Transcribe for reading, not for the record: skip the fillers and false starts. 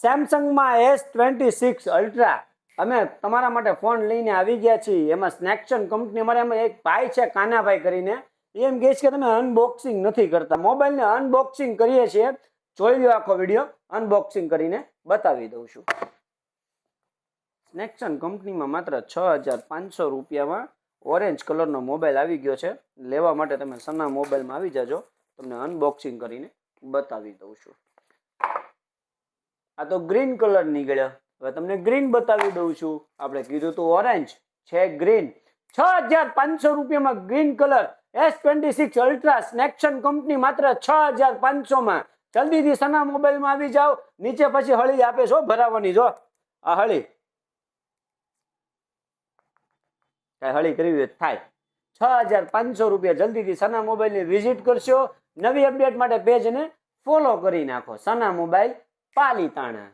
સેમસંગમાં S26 ultra અમે તમારા માટે ફોન લઈને આવી ગયા છીએ. એમાં સ્નેક્શન કંપની અમારે એમાં એક ભાઈ છે કાનાભાઈ કરીને, એમ કહે છે કે તમે અનબોક્સિંગ નથી કરતા. મોબાઈલને અનબોક્સિંગ કરીએ છીએ. જોઈ લો આખો વિડીયો, અનબોક્સિંગ કરીને બતાવી દઉં છું. સ્નેક્શન કંપનીમાં માત્ર 6500 રૂપિયામાં ઓરેન્જ કલરનો મોબાઈલ આવી ગયો છે. લેવા માટે તમે સના મોબાઈલમાં આવી જાજો, તમને અનબોક્સિંગ કરીને બતાવી દઉં છું. આ તો ગ્રીન કલર નીકળ્યો, હવે તમને ગ્રીન બતાવી દઉં છું. આપણે કીધું તો ઓરેન્જ છે, ગ્રીન. 6500 રૂપિયામાં ગ્રીન કલર S26 અલ્ટ્રા સ્નેક્શન કંપની માત્ર 6500 માં. જલ્દીથી સના મોબાઈલમાં આવી જાઓ. નીચે પછી હળી આપે છો ભરાવાની. જો આ હળી, હળી કરવી થાય. 6500 રૂપિયા. જલ્દીથી સના મોબાઈલની વિઝિટ કરશો. નવી અપડેટ માટે પેજને ફોલો કરી નાખો. સના મોબાઈલ પાલીતાણા.